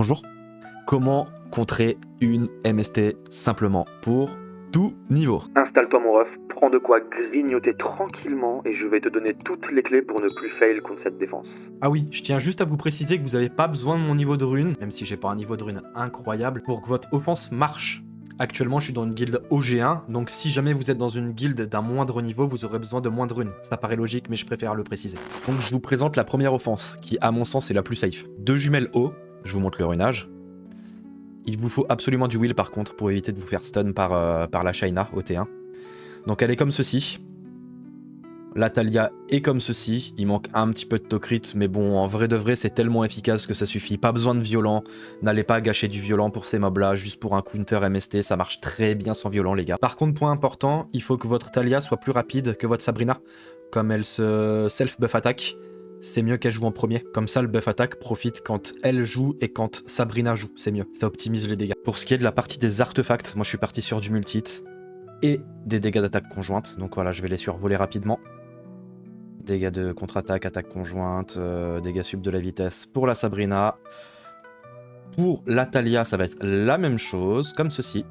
Bonjour. Comment contrer une MST simplement pour tout niveau? Installe-toi mon ref, prends de quoi grignoter tranquillement et je vais te donner toutes les clés pour ne plus fail contre cette défense. Ah oui, je tiens juste à vous préciser que vous n'avez pas besoin de mon niveau de rune, même si j'ai pas un niveau de rune incroyable, pour que votre offense marche. Actuellement, je suis dans une guilde OG1, donc si jamais vous êtes dans une guilde d'un moindre niveau, vous aurez besoin de moins de runes. Ça paraît logique, mais je préfère le préciser. Donc je vous présente la première offense, qui à mon sens est la plus safe. 2 jumelles haut, je vous montre le runage. Il vous faut absolument du will par contre pour éviter de vous faire stun par la Shaina au T1. Donc elle est comme ceci. La Talia est comme ceci. Il manque un petit peu de Tokrit, mais bon, en vrai de vrai, c'est tellement efficace que ça suffit. Pas besoin de violent. N'allez pas gâcher du violent pour ces mobs là, juste pour un counter MST. Ça marche très bien sans violent, les gars. Par contre, point important, il faut que votre Talia soit plus rapide que votre Sabrina. Comme elle se self-buff attaque, c'est mieux qu'elle joue en premier. Comme ça, le buff attaque profite quand elle joue et quand Sabrina joue. C'est mieux. Ça optimise les dégâts. Pour ce qui est de la partie des artefacts, moi je suis parti sur du multi-hit et des dégâts d'attaque conjointe. Donc voilà, je vais les survoler rapidement. Dégâts de contre-attaque, attaque conjointe, dégâts sub de la vitesse pour la Sabrina. Pour la Talia, ça va être la même chose, comme ceci.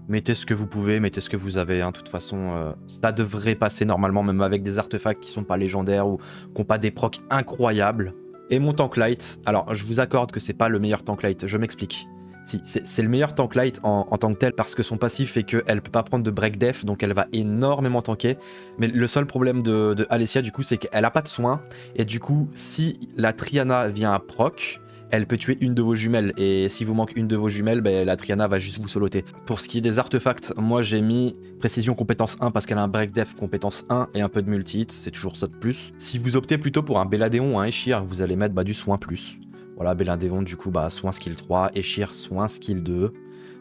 Mettez ce que vous pouvez, mettez ce que vous avez. De toute façon, ça devrait passer normalement, même avec des artefacts qui sont pas légendaires ou qui n'ont pas des procs incroyables. Et mon tank light, alors je vous accorde que c'est pas le meilleur tank light, je m'explique. Si, c'est le meilleur tank light en tant que tel parce que son passif fait qu'elle peut pas prendre de break def, donc elle va énormément tanker. Mais le seul problème de Alessia, du coup, c'est qu'elle a pas de soins. Et du coup, si la Triana vient à proc, elle peut tuer une de vos jumelles. Et si vous manque une de vos jumelles, ben, la Triana va juste vous soloter. Pour ce qui est des artefacts, moi j'ai mis précision compétence 1 parce qu'elle a un break def compétence 1 et un peu de multi-hit, c'est toujours ça de plus. Si vous optez plutôt pour un Belladeon ou un Eshir, vous allez mettre du soin plus. Voilà, Belladeon du coup, soin skill 3, Eshir soin skill 2.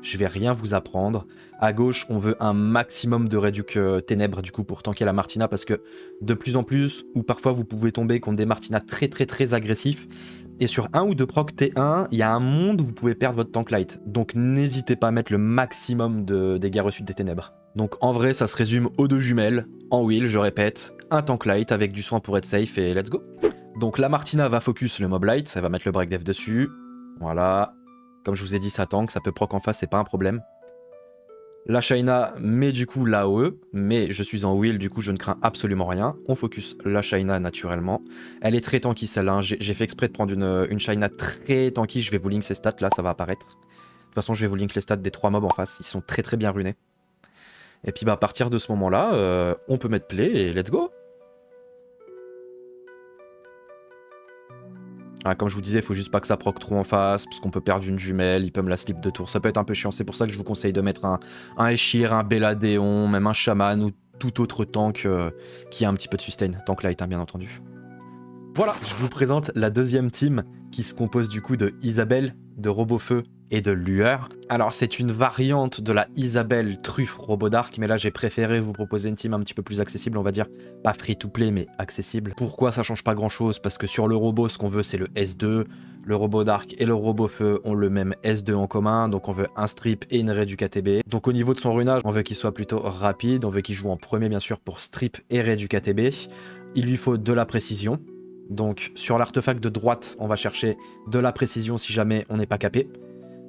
Je vais rien vous apprendre. À gauche, on veut un maximum de réduc ténèbres du coup pour tanker la Martina parce que de plus en plus, ou parfois vous pouvez tomber contre des Martina très agressifs. Et sur un ou deux proc T1, il y a un monde où vous pouvez perdre votre tank light. Donc n'hésitez pas à mettre le maximum de dégâts reçus des ténèbres. Donc en vrai, ça se résume aux 2 jumelles, en wheel, je répète, un tank light avec du soin pour être safe et let's go. Donc la Martina va focus le mob light, elle va mettre le break def dessus. Voilà. Comme je vous ai dit, ça tank, ça peut proc en face, c'est pas un problème. La Shaina met du coup l'AOE, mais je suis en wheel, du coup je ne crains absolument rien. On focus la Shaina naturellement. Elle est très tanky celle-là, j'ai fait exprès de prendre une Shaina très tanky, je vais vous link ses stats, là ça va apparaître. De toute façon je vais vous link les stats des 3 mobs en face, ils sont très bien runés. Et puis à partir de ce moment-là, on peut mettre play et let's go. Ah, comme je vous disais, il faut juste pas que ça proc trop en face, parce qu'on peut perdre une jumelle, il peut me la slip de tour, ça peut être un peu chiant, c'est pour ça que je vous conseille de mettre un Eshir, un Belladeon, même un Shaman ou tout autre tank qui a un petit peu de sustain, tank light bien entendu. Voilà, je vous présente la deuxième team qui se compose du coup de Isabelle, de Robofeu et de Lueur. Alors c'est une variante de la Isabelle Truffe Robot Dark, mais là j'ai préféré vous proposer une team un petit peu plus accessible, on va dire, pas free to play mais accessible. Pourquoi ça change pas grand chose? Parce que sur le robot, ce qu'on veut c'est le S2, le Robot Dark et le Robot Feu ont le même S2 en commun, donc on veut un strip et une réduc ATB. Donc au niveau de son runage, on veut qu'il soit plutôt rapide, on veut qu'il joue en premier bien sûr pour strip et réduc ATB. Il lui faut de la précision. Donc sur l'artefact de droite, on va chercher de la précision si jamais on n'est pas capé.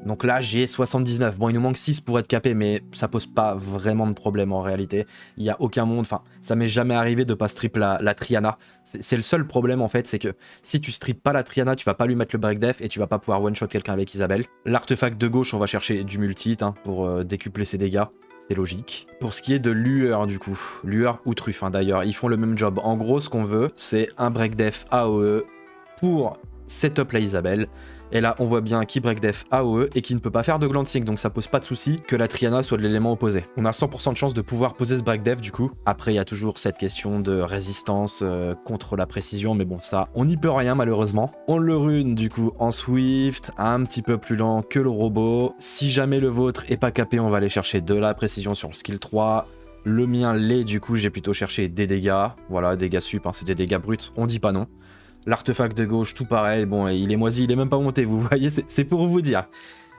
Donc là j'ai 79, bon il nous manque 6 pour être capé, mais ça pose pas vraiment de problème en réalité. Il n'y a aucun monde, enfin ça m'est jamais arrivé de pas strip la Triana. C'est le seul problème en fait, c'est que si tu strip pas la Triana, tu vas pas lui mettre le break def et tu vas pas pouvoir one shot quelqu'un avec Isabelle. L'artefact de gauche, on va chercher du multi-hit pour décupler ses dégâts. C'est logique. Pour ce qui est de Lueur du coup, Lueur ou Truffe d'ailleurs, ils font le même job. En gros ce qu'on veut, c'est un break def AOE pour setup la Isabelle. Et là on voit bien qui break def AOE et qui ne peut pas faire de glancing, donc ça pose pas de souci que la Triana soit de l'élément opposé. On a 100% de chance de pouvoir poser ce break def du coup. Après il y a toujours cette question de résistance contre la précision, mais bon ça on n'y peut rien malheureusement. On le rune du coup en Swift, un petit peu plus lent que le robot. Si jamais le vôtre est pas capé, on va aller chercher de la précision sur le skill 3. Le mien l'est, du coup j'ai plutôt cherché des dégâts. Voilà, dégâts sup, c'est des dégâts bruts, on dit pas non. L'artefact de gauche, tout pareil, bon il est moisi, il est même pas monté, vous voyez, c'est pour vous dire.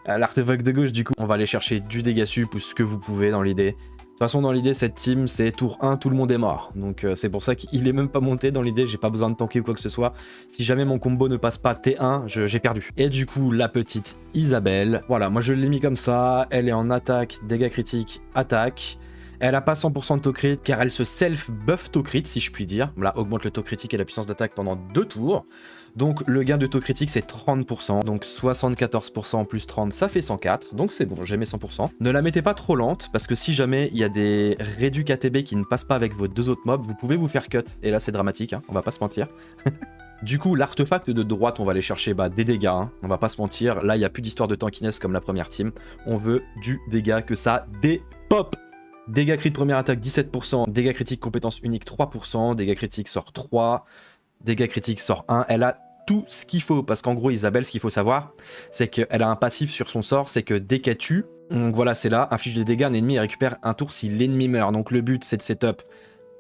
L'artefact de gauche, du coup, on va aller chercher du dégâts sup ou ce que vous pouvez dans l'idée. De toute façon, dans l'idée, cette team, c'est tour 1, tout le monde est mort. Donc c'est pour ça qu'il est même pas monté dans l'idée, j'ai pas besoin de tanker ou quoi que ce soit. Si jamais mon combo ne passe pas T1, j'ai perdu. Et du coup, la petite Isabelle, voilà, moi je l'ai mis comme ça, elle est en attaque, dégâts critiques, attaque. Elle a pas 100% de taux crit car elle se self-buff taux crit si je puis dire. Là, augmente le taux critique et la puissance d'attaque pendant 2 tours. Donc le gain de taux critique c'est 30%, donc 74% plus 30 ça fait 104, donc c'est bon, j'ai mes 100%. Ne la mettez pas trop lente, parce que si jamais il y a des réduits KTB qui ne passent pas avec vos 2 autres mobs, vous pouvez vous faire cut, et là c'est dramatique, hein, on va pas se mentir. Du coup, l'artefact de droite, on va aller chercher des dégâts, hein. On va pas se mentir, là il n'y a plus d'histoire de tankiness comme la première team, on veut du dégât, que ça dépop. Dégâts crit première attaque 17%, dégâts critiques compétence unique 3%, dégâts critiques sort 3, dégâts critiques sort 1, elle a tout ce qu'il faut, parce qu'en gros Isabelle, ce qu'il faut savoir, c'est qu'elle a un passif sur son sort, c'est que dès qu'elle tue, donc voilà c'est là, inflige des dégâts à un ennemi et récupère un tour si l'ennemi meurt. Donc le but c'est de setup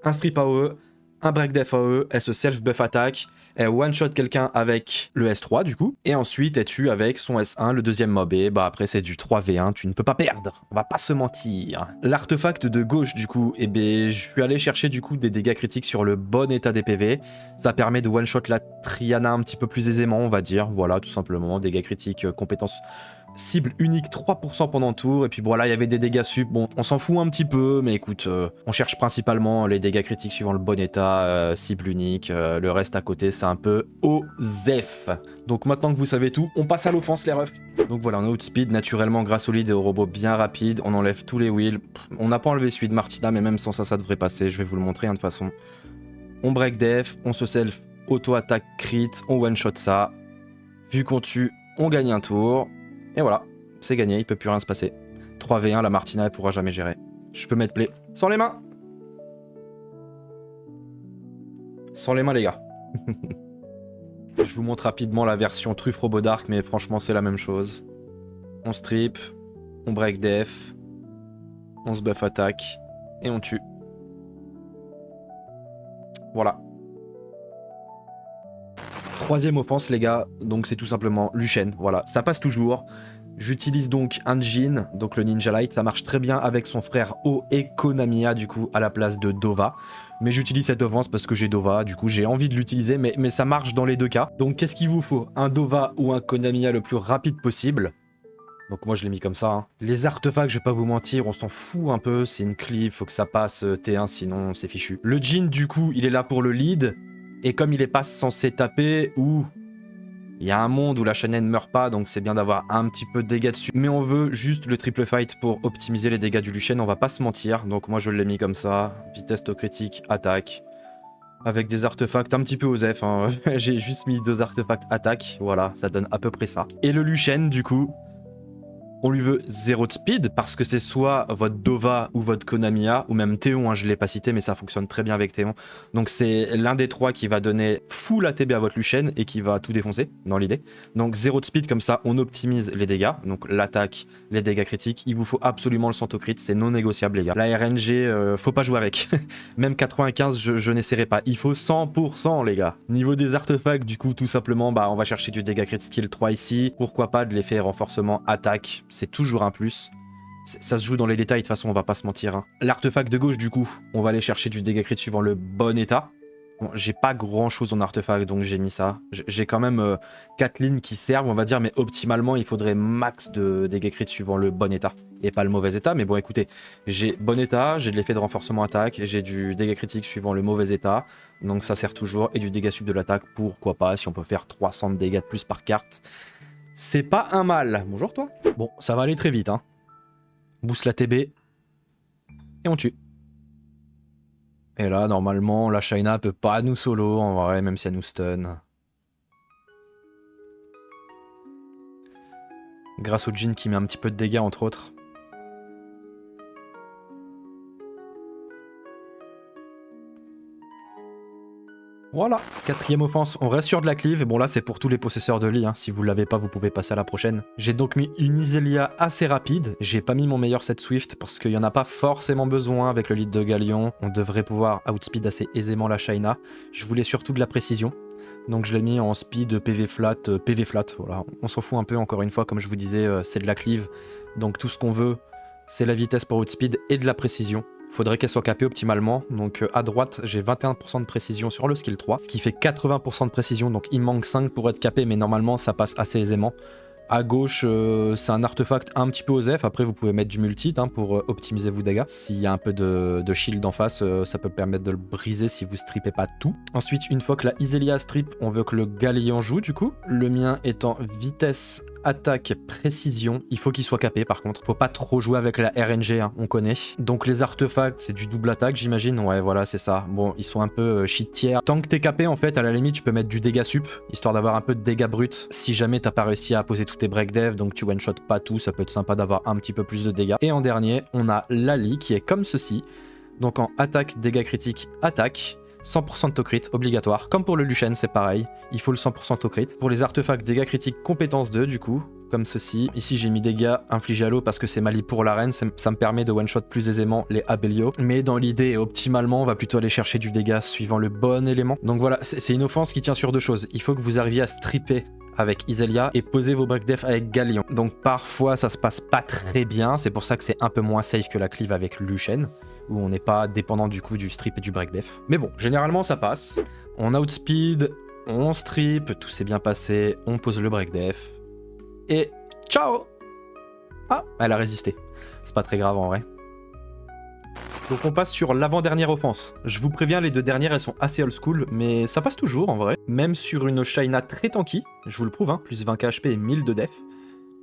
un strip AOE, un break def AOE, elle se self buff attaque, elle one shot quelqu'un avec le S3 du coup, et ensuite elle tue avec son S1 le deuxième mob, et bah après c'est du 3v1, tu ne peux pas perdre, on va pas se mentir. L'artefact de gauche du coup, et ben je suis allé chercher du coup des dégâts critiques sur le bon état des PV, ça permet de one shot la Triana un petit peu plus aisément on va dire, voilà tout simplement, dégâts critiques, compétences cible unique 3% pendant le tour, et puis voilà il y avait des dégâts sup, bon on s'en fout un petit peu, mais écoute, on cherche principalement les dégâts critiques suivant le bon état, cible unique, le reste à côté c'est un peu OZEF. Donc maintenant que vous savez tout, on passe à l'offense les refs. Donc voilà, on est outspeed naturellement grâce au lead et au robot bien rapide, on enlève tous les wheels, on n'a pas enlevé celui de Martina, mais même sans ça, ça devrait passer, je vais vous le montrer hein, de toute façon. On break def, on se self auto-attaque crit, on one-shot ça, vu qu'on tue, on gagne un tour. Et voilà, c'est gagné, il peut plus rien se passer. 3v1, la Martina elle pourra jamais gérer. Je peux mettre play. Sans les mains. Sans les mains les gars. Je vous montre rapidement la version truffe robot dark, mais franchement c'est la même chose. On strip, on break def, on se buff attaque, et on tue. Voilà. Troisième offense les gars, donc c'est tout simplement Luchen, voilà, ça passe toujours. J'utilise donc un Jhin, donc le Ninja Light, ça marche très bien avec son frère O et Konamiya du coup à la place de Dova. Mais j'utilise cette offense parce que j'ai Dova, du coup j'ai envie de l'utiliser, mais ça marche dans les deux cas. Donc qu'est-ce qu'il vous faut? Un Dova ou un Konamiya le plus rapide possible. Donc moi je l'ai mis comme ça. Hein. Les artefacts, je vais pas vous mentir, on s'en fout un peu, c'est une cleave, faut que ça passe T1 sinon c'est fichu. Le Jhin du coup, il est là pour le lead. Et comme il est pas censé taper, ou il y a un monde où la Shane ne meurt pas, donc c'est bien d'avoir un petit peu de dégâts dessus. Mais on veut juste le triple fight pour optimiser les dégâts du Luchen, on va pas se mentir. Donc moi je l'ai mis comme ça, vitesse taux critique, attaque. Avec des artefacts un petit peu OZEF, hein. J'ai juste mis 2 artefacts attaque, voilà, ça donne à peu près ça. Et le Luchen du coup, on lui veut 0 de speed parce que c'est soit votre Dova ou votre Konamiya ou même Théon, hein, je ne l'ai pas cité mais ça fonctionne très bien avec Théon. Donc c'est l'un des 3 qui va donner full ATB à votre Luchen et qui va tout défoncer dans l'idée. Donc 0 de speed, comme ça on optimise les dégâts, donc l'attaque, les dégâts critiques. Il vous faut absolument le cento crit, c'est non négociable les gars. La RNG, faut pas jouer avec. Même 95 je n'essaierai pas, il faut 100% les gars. Niveau des artefacts du coup tout simplement on va chercher du dégât crit skill 3 ici. Pourquoi pas de l'effet renforcement attaque, c'est toujours un plus. Ça se joue dans les détails, de toute façon on va pas se mentir. Hein. L'artefact de gauche du coup, on va aller chercher du dégât crit suivant le bon état. Bon, j'ai pas grand chose en artefact donc j'ai mis ça. J'ai quand même 4 lignes qui servent on va dire, mais optimalement il faudrait max de dégâts crit suivant le bon état. Et pas le mauvais état, mais bon écoutez, j'ai bon état, j'ai de l'effet de renforcement attaque, j'ai du dégât critique suivant le mauvais état, donc ça sert toujours, et du dégât sub de l'attaque, pourquoi pas, si on peut faire 300 de dégâts de plus par carte. C'est pas un mal. Bonjour toi. Bon, ça va aller très vite, hein. Boost la TB. Et on tue. Et là, normalement, la Shaina peut pas nous solo, en vrai, même si elle nous stun. Grâce au Jhin qui met un petit peu de dégâts, entre autres. Voilà, 4ème offense, on reste sur de la cleave, et bon là c'est pour tous les possesseurs de lit, hein. Si vous l'avez pas vous pouvez passer à la prochaine. J'ai donc mis une Iselia assez rapide, j'ai pas mis mon meilleur set Swift parce qu'il y en a pas forcément besoin avec le lead de Galion, on devrait pouvoir outspeed assez aisément la Shaina. Je voulais surtout de la précision, donc je l'ai mis en speed PV flat, voilà, on s'en fout un peu encore une fois, comme je vous disais c'est de la cleave, donc tout ce qu'on veut c'est la vitesse pour outspeed et de la précision. Faudrait qu'elle soit capée optimalement. Donc à droite, j'ai 21% de précision sur le skill 3, ce qui fait 80% de précision. Donc il manque 5 pour être capé, mais normalement ça passe assez aisément. À gauche, c'est un artefact un petit peu osef. Après, vous pouvez mettre du multi pour optimiser vos dégâts. S'il y a un peu de shield en face, ça peut permettre de le briser si vous strippez pas tout. Ensuite, une fois que la Iselia strip, on veut que le Galéon joue du coup. Le mien étant vitesse, attaque, précision. Il faut qu'il soit capé par contre. Faut pas trop jouer avec la RNG, hein, on connaît. Donc les artefacts, c'est du double attaque, j'imagine. Ouais, voilà, c'est ça. Bon, ils sont un peu shit tier. Tant que t'es capé, en fait, à la limite, tu peux mettre du dégât sup, histoire d'avoir un peu de dégâts bruts. Si jamais t'as pas réussi à poser tous tes break dev, donc tu one shot pas tout, ça peut être sympa d'avoir un petit peu plus de dégâts. Et en dernier, on a Lali qui est comme ceci. Donc en attaque, dégâts critiques, attaque. 100% de to-crit obligatoire, comme pour le Luchen c'est pareil, il faut le 100% to-crit. Pour les artefacts dégâts critiques compétence 2 du coup, comme ceci. Ici j'ai mis dégâts infligés à l'eau parce que c'est Mali pour l'arène, ça me permet de one-shot plus aisément les Abelio. Mais dans l'idée, optimalement, on va plutôt aller chercher du dégât suivant le bon élément. Donc voilà, c'est une offense qui tient sur deux choses. Il faut que vous arriviez à stripper avec Iselia et poser vos break def avec Galéon. Donc parfois ça se passe pas très bien, c'est pour ça que c'est un peu moins safe que la cleave avec Luchen, où on n'est pas dépendant du coup du strip et du break def. Mais bon, généralement ça passe. On outspeed, on strip, tout s'est bien passé, on pose le break def. Et ciao! Ah, elle a résisté. C'est pas très grave en vrai. Donc on passe sur l'avant-dernière offense. Je vous préviens, les deux dernières elles sont assez old school, mais ça passe toujours en vrai. Même sur une Shaina très tanky, je vous le prouve, hein, plus 20 HP et 1000 de def.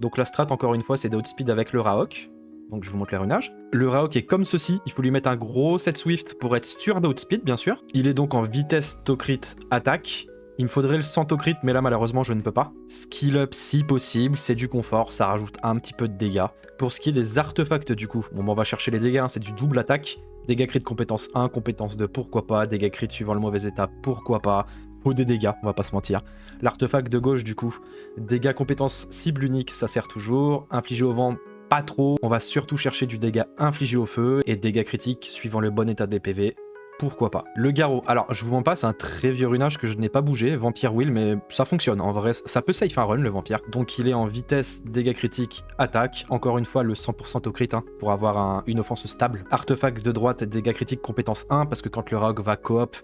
Donc la strat encore une fois c'est d'outspeed avec le Raok. Donc je vous montre les runages. Le Raok est comme ceci, il faut lui mettre un gros set Swift pour être sûr d'outspeed bien sûr. Il est donc en vitesse to-crit attaque. Il me faudrait le 100 to-crit mais là malheureusement je ne peux pas. Skill up si possible, c'est du confort, ça rajoute un petit peu de dégâts. Pour ce qui est des artefacts du coup, bon on va chercher les dégâts, hein, c'est du double attaque. Dégâts crit compétence 1, compétence 2, pourquoi pas. Dégâts crit suivant le mauvais état, pourquoi pas. Faut des dégâts, on va pas se mentir. L'artefact de gauche du coup, dégâts compétence cible unique, ça sert toujours. Infligé au vent, pas trop. On va surtout chercher du dégât infligé au feu et dégâts critiques suivant le bon état des PV. Pourquoi pas. Le Garrot, alors je vous mens pas, c'est un très vieux runage que je n'ai pas bougé, Vampire Will, mais ça fonctionne. En vrai, ça peut safe un run le Vampire. Donc il est en vitesse, dégâts critiques, attaque. Encore une fois, le 100% au crit, hein, pour avoir une offense stable. Artefact de droite, dégâts critiques, compétence 1, parce que quand le Rogue va coop,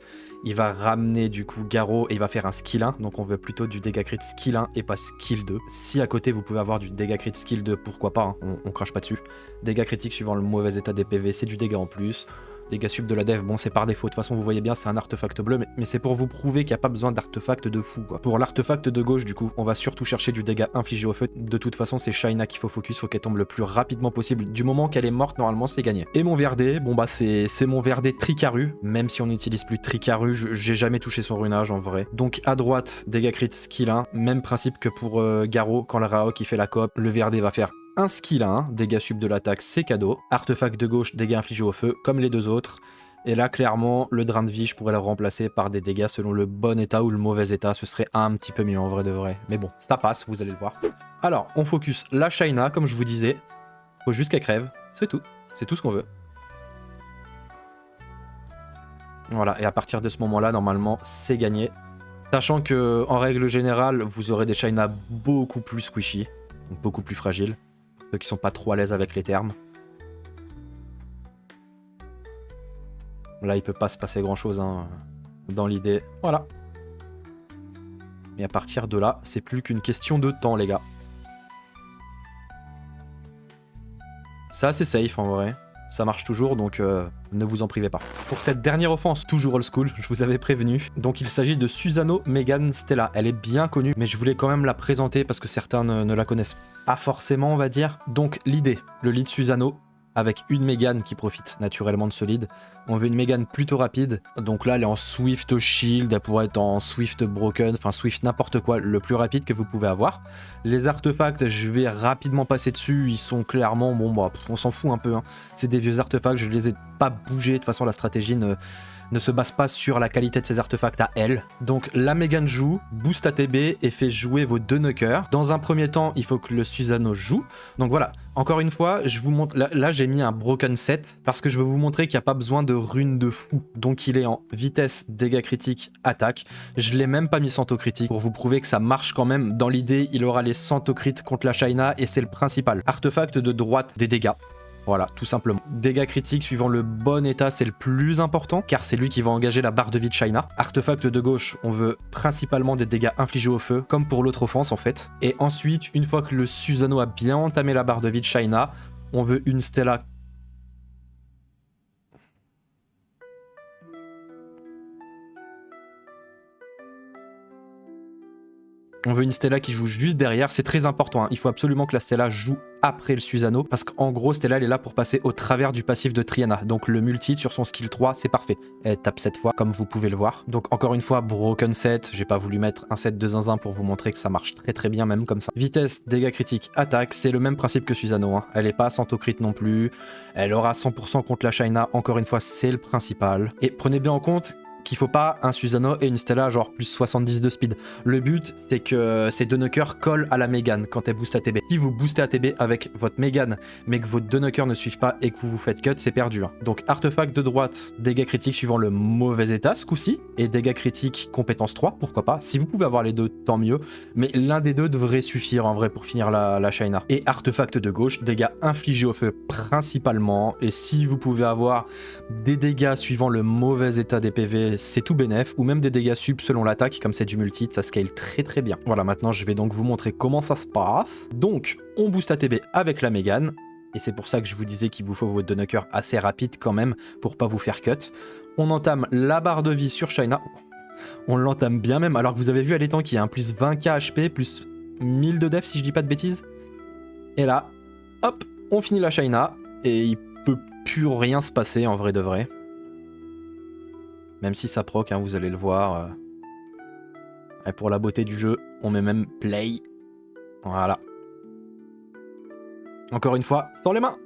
il va ramener du coup Garrot et il va faire un skill 1. Donc on veut plutôt du dégâts crit skill 1 et pas skill 2. Si à côté vous pouvez avoir du dégâts crit skill 2, pourquoi pas, hein, on crache pas dessus. Dégâts critiques suivant le mauvais état des PV, c'est du dégât en plus. Dégâts sub de la dev, bon c'est par défaut, de toute façon vous voyez bien c'est un artefact bleu, mais c'est pour vous prouver qu'il n'y a pas besoin d'artefact de fou quoi. Pour l'artefact de gauche du coup, on va surtout chercher du dégât infligé au feu, de toute façon c'est Shaina qu'il faut focus, faut qu'elle tombe le plus rapidement possible, du moment qu'elle est morte normalement c'est gagné. Et mon VRD, bon bah c'est mon VRD Tricaru, même si on n'utilise plus Tricaru, j'ai jamais touché son runage en vrai. Donc à droite, dégâts crit skill 1, même principe que pour Garrot, quand le Raok il fait la coop, le VRD va faire un skill 1, dégâts sub de l'attaque, c'est cadeau. Artefact de gauche, dégâts infligés au feu, comme les deux autres. Et là, clairement, le drain de vie, je pourrais le remplacer par des dégâts selon le bon état ou le mauvais état. Ce serait un petit peu mieux en vrai de vrai. Mais bon, ça passe, vous allez le voir. Alors, on focus la Shaina, comme je vous disais. Faut juste qu'elle crève, c'est tout. C'est tout ce qu'on veut. Voilà, et à partir de ce moment-là, normalement, c'est gagné. Sachant que, en règle générale, vous aurez des Shaina beaucoup plus squishy, donc beaucoup plus fragiles. Ceux qui sont pas trop à l'aise avec les termes. Là, il peut pas se passer grand chose hein, dans l'idée. Voilà. Et à partir de là, c'est plus qu'une question de temps, les gars. C'est assez safe en vrai. Ça marche toujours, donc ne vous en privez pas. Pour cette dernière offense, toujours old school, je vous avais prévenu. Donc il s'agit de Susano Megan Stella. Elle est bien connue, mais je voulais quand même la présenter parce que certains ne la connaissent pas forcément, on va dire. Donc l'idée, le lead Susano, avec une Megan qui profite naturellement de ce lead. On veut une Megan plutôt rapide, donc là elle est en Swift Shield, elle pourrait être en Swift Broken, enfin Swift n'importe quoi, le plus rapide que vous pouvez avoir. Les artefacts, je vais rapidement passer dessus, ils sont clairement, bon bah on s'en fout un peu, hein. C'est des vieux artefacts, je les ai pas bougés, de toute façon la stratégie ne se base pas sur la qualité de ces artefacts à elle. Donc la Megan joue, boost ATB et fait jouer vos deux knockers. Dans un premier temps, il faut que le Susano joue. Donc voilà, encore une fois, je vous montre. Là j'ai mis un broken set parce que je veux vous montrer qu'il n'y a pas besoin de rune de fou. Donc il est en vitesse, dégâts critiques, attaque. Je l'ai même pas mis sans critique pour vous prouver que ça marche quand même. Dans l'idée, il aura les 100 crit contre la Shaina et c'est le principal. Artefact de droite, des dégâts. Voilà, tout simplement. Dégâts critiques suivant le bon état, c'est le plus important, car c'est lui qui va engager la barre de vie de Shaina. Artefact de gauche, on veut principalement des dégâts infligés au feu, comme pour l'autre offense en fait. Et ensuite, une fois que le Susanoo a bien entamé la barre de vie de Shaina, on veut une Stella. On veut une Stella qui joue juste derrière, c'est très important, hein. Il faut absolument que la Stella joue après le Susanoo, parce qu'en gros Stella elle est là pour passer au travers du passif de Triana, donc le multi sur son skill 3 c'est parfait, elle tape 7 fois comme vous pouvez le voir. Donc encore une fois broken set, j'ai pas voulu mettre un set de zinzin pour vous montrer que ça marche très bien même comme ça. Vitesse, dégâts critiques, attaque, c'est le même principe que Susanoo, hein. Elle est pas sans crit non plus, elle aura 100% contre la Shaina, encore une fois c'est le principal. Et prenez bien en compte qu'il faut pas un Susanoo et une Stella genre plus 70 de speed. Le but c'est que ces deux knockers collent à la Mégane quand elle booste ATB. Si vous boostez ATB avec votre Mégane mais que vos deux knockers ne suivent pas et que vous vous faites cut, c'est perdu, hein. Donc artefact de droite, dégâts critiques suivant le mauvais état ce coup-ci, et dégâts critiques compétence 3, pourquoi pas. Si vous pouvez avoir les deux, tant mieux, mais l'un des deux devrait suffire en vrai pour finir la Shaina. Et artefact de gauche, dégâts infligés au feu principalement, et si vous pouvez avoir des dégâts suivant le mauvais état des PV, c'est tout bénef, ou même des dégâts sub selon l'attaque, comme c'est du multi, ça scale très bien. Voilà, maintenant je vais donc vous montrer comment ça se passe. Donc, on booste ATB avec la Mégane, et c'est pour ça que je vous disais qu'il vous faut votre knocker assez rapide quand même, pour pas vous faire cut. On entame la barre de vie sur Shaina, on l'entame bien même, alors que vous avez vu à l'étang qu'il y a un plus 20k HP, plus 1000 de def si je dis pas de bêtises. Et là, hop, on finit la Shaina, et il peut plus rien se passer en vrai de vrai. Même si ça proc, hein, vous allez le voir. Et pour la beauté du jeu, on met même play. Voilà. Encore une fois, sans les mains.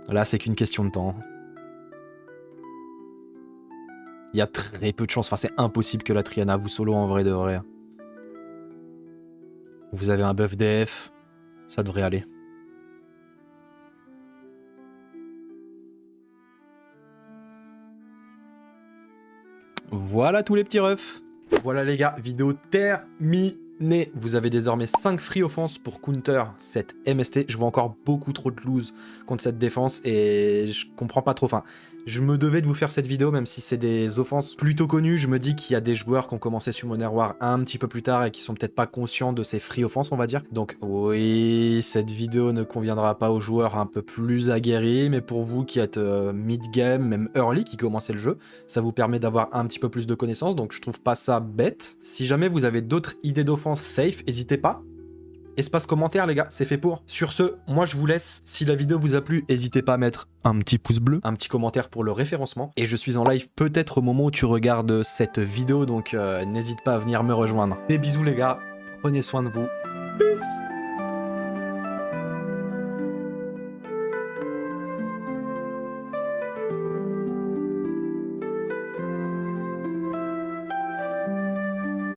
Là, c'est qu'une question de temps. Il y a très peu de chance. Enfin, c'est impossible que la Triana vous solo en vrai de vrai. Vous avez un buff DF. Ça devrait aller. Voilà tous les petits refs. Voilà les gars, vidéo terminée. Vous avez désormais 5 free offense pour counter cette MST. Je vois encore beaucoup trop de lose contre cette défense et je comprends pas trop. Enfin, je me devais de vous faire cette vidéo, même si c'est des offenses plutôt connues. Je me dis qu'il y a des joueurs qui ont commencé Summoner War un petit peu plus tard et qui sont peut-être pas conscients de ces free offense, on va dire. Donc oui, cette vidéo ne conviendra pas aux joueurs un peu plus aguerris, mais pour vous qui êtes mid-game, même early, qui commencez le jeu, ça vous permet d'avoir un petit peu plus de connaissances, donc je trouve pas ça bête. Si jamais vous avez d'autres idées d'offense safe, n'hésitez pas. Espace commentaire les gars, c'est fait pour. Sur ce, moi je vous laisse. Si la vidéo vous a plu, n'hésitez pas à mettre un petit pouce bleu, un petit commentaire pour le référencement. Et je suis en live peut-être au moment où tu regardes cette vidéo, donc n'hésite pas à venir me rejoindre. Des bisous les gars, prenez soin de vous. Peace.